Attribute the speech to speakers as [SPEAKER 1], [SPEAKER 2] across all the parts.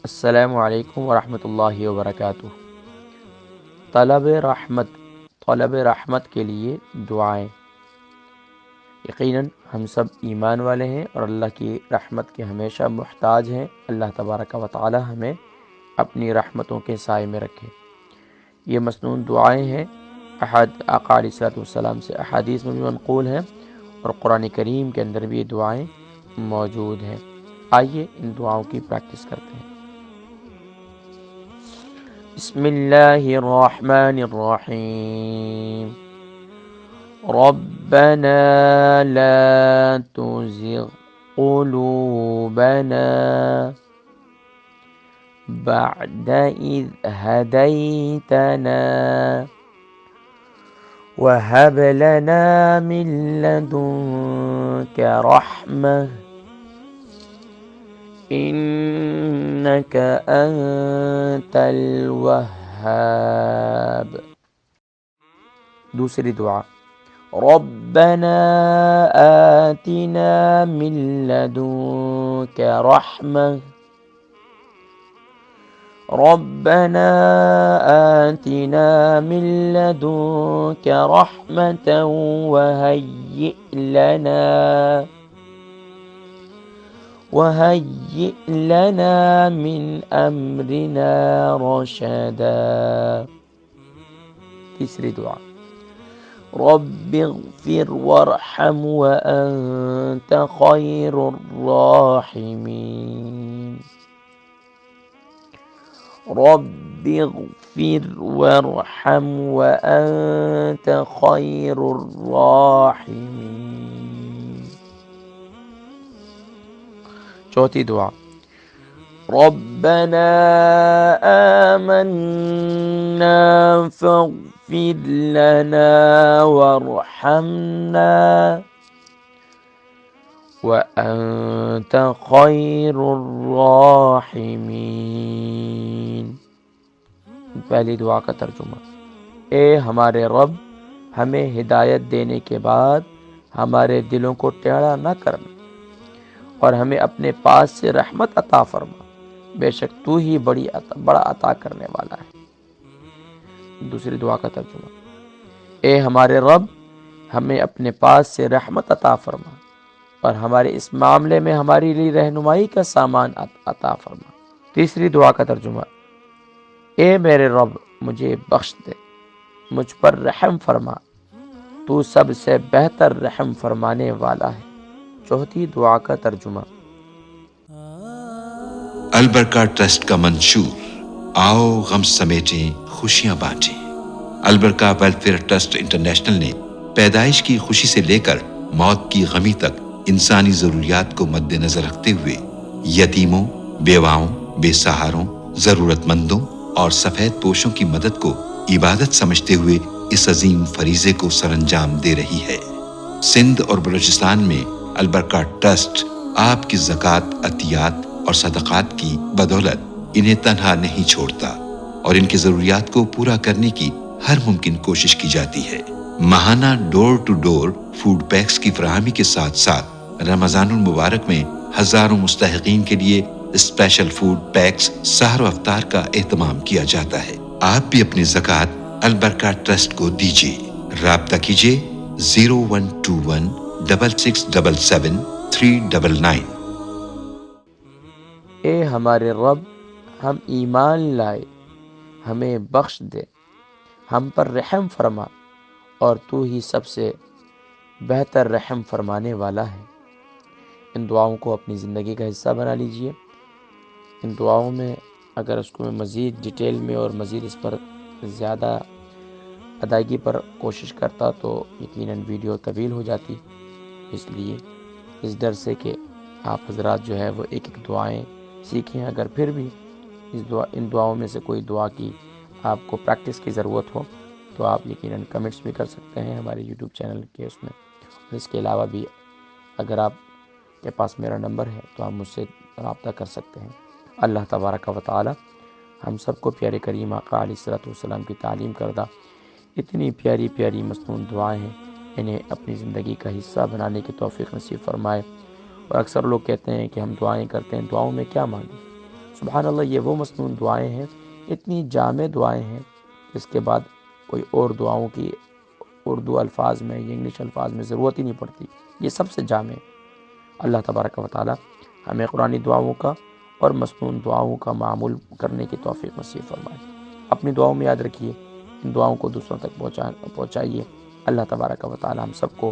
[SPEAKER 1] السلام علیکم ورحمۃ اللہ وبرکاتہ۔ طلب رحمت کے لیے دعائیں۔ یقیناً ہم سب ایمان والے ہیں اور اللہ کی رحمت کے ہمیشہ محتاج ہیں۔ اللہ تبارک و تعالی ہمیں اپنی رحمتوں کے سائے میں رکھے۔ یہ مسنون دعائیں ہیں، آقا علیہ الصلوۃ والسلام سے احادیث میں بھی منقول ہیں اور قرآن کریم کے اندر بھی یہ دعائیں موجود ہیں۔ آئیے ان دعاؤں کی پریکٹس کرتے ہیں۔ بسم اللہ الرحمن الرحیم۔ ربنا لا تزغ قلوبنا بعد إذ هديتنا وهب لنا من لدنك رحمة إنك أنت الوهاب۔ دوسری دعا، ربنا آتنا من لدنك رحمة ربنا آتنا من لدنك رحمة وهيئ لنا من أمرنا رشدا۔ تیسری دعا، رب اغفر وارحم وأنت خير الراحمين۔ رب اغفر وارحم وأنت خير الراحمين۔ چوتھی دعا، ربنا آمنا فاغفر لنا وارحمنا وأنت خير الراحمين۔ پہلی دعا کا ترجمہ، اے ہمارے رب، ہمیں ہدایت دینے کے بعد ہمارے دلوں کو ٹیڑھا نہ کرنا اور ہمیں اپنے پاس سے رحمت عطا فرما، بے شک تو ہی بڑا عطا کرنے والا ہے۔ دوسری دعا کا ترجمہ، اے ہمارے رب، ہمیں اپنے پاس سے رحمت عطا فرما اور ہمارے اس معاملے میں ہماری لیے رہنمائی کا سامان عطا فرما۔ تیسری دعا کا ترجمہ، اے میرے رب، مجھے بخش دے، مجھ پر رحم فرما، تو سب سے بہتر رحم فرمانے والا ہے۔ چوتھی دعا کا ترجمہ،
[SPEAKER 2] البرکہ ٹرسٹ کا منشور، آؤ غم سمیٹیں خوشیاں بانٹیں۔ البرکہ ویلفیئر ٹرسٹ انٹرنیشنل نے پیدائش کی خوشی سے لے کر موت کی غمی تک انسانی ضروریات کو مد نظر رکھتے ہوئے یتیموں، بیواؤں، بے سہاروں، ضرورت مندوں اور سفید پوشوں کی مدد کو عبادت سمجھتے ہوئے اس عظیم فریضے کو سر انجام دے رہی ہے۔ سندھ اور بلوچستان میں البرکہ ٹرسٹ آپ کی زکوٰۃ، عطیات اور صدقات کی بدولت انہیں تنہا نہیں چھوڑتا اور ان کی ضروریات کو پورا کرنے کی ہر ممکن کوشش کی جاتی ہے۔ ماہانہ ڈور ٹو ڈور فوڈ پیکس کی فراہمی کے ساتھ ساتھ رمضان المبارک میں ہزاروں مستحقین کے لیے اسپیشل فوڈ پیکس سحر و افطار کا اہتمام کیا جاتا ہے۔ آپ بھی اپنی زکوٰۃ البرکہ ٹرسٹ کو دیجیے۔ رابطہ کیجیے 01216677
[SPEAKER 1] اے ہمارے رب، ہم ایمان لائے، ہمیں بخش دے، ہم پر رحم فرما اور تو ہی سب سے بہتر رحم فرمانے والا ہے۔ ان دعاؤں کو اپنی زندگی کا حصہ بنا لیجئے۔ ان دعاؤں میں اگر اس کو میں مزید ڈیٹیل میں اور مزید اس پر زیادہ ادائیگی پر کوشش کرتا تو یقیناً ویڈیو طویل ہو جاتی، اس لیے اس ڈر سے کہ آپ حضرات جو ہے وہ ایک ایک دعائیں سیکھیں۔ اگر پھر بھی ان دعاؤں میں سے کوئی دعا کی آپ کو پریکٹس کی ضرورت ہو تو آپ یقیناً کمنٹس بھی کر سکتے ہیں ہمارے یوٹیوب چینل کے اس میں۔ اس کے علاوہ بھی اگر آپ کے پاس میرا نمبر ہے تو آپ مجھ سے رابطہ کر سکتے ہیں۔ اللہ تبارک و تعالی ہم سب کو پیارے کریم آقا علیہ الصلوۃ والسلام کی تعلیم کردہ اتنی پیاری پیاری مسنون دعائیں ہیں، انہیں اپنی زندگی کا حصہ بنانے کی توفیق نصیب فرمائے۔ اور اکثر لوگ کہتے ہیں کہ ہم دعائیں کرتے ہیں، دعاؤں میں کیا مانگیں؟ سبحان اللہ، یہ وہ مسنون دعائیں ہیں، اتنی جامع دعائیں ہیں، اس کے بعد کوئی اور دعاؤں کی اردو الفاظ میں یا انگلش الفاظ میں ضرورت ہی نہیں پڑتی، یہ سب سے جامع۔ اللہ تبارک و تعالی ہمیں قرآنی دعاؤں کا اور مسنون دعاؤں کا معمول کرنے کی توفیق نصیب فرمائے۔ اپنی دعاؤں میں یاد رکھیے، ان دعاؤں کو دوسروں تک پہنچائیے۔ اللہ تبارک و تعالی ہم سب کو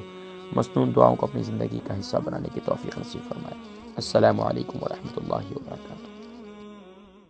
[SPEAKER 1] مسنون دعاؤں کو اپنی زندگی کا حصہ بنانے کی توفیق نصیب فرمائے۔ السلام علیکم ورحمۃ اللہ وبرکاتہ۔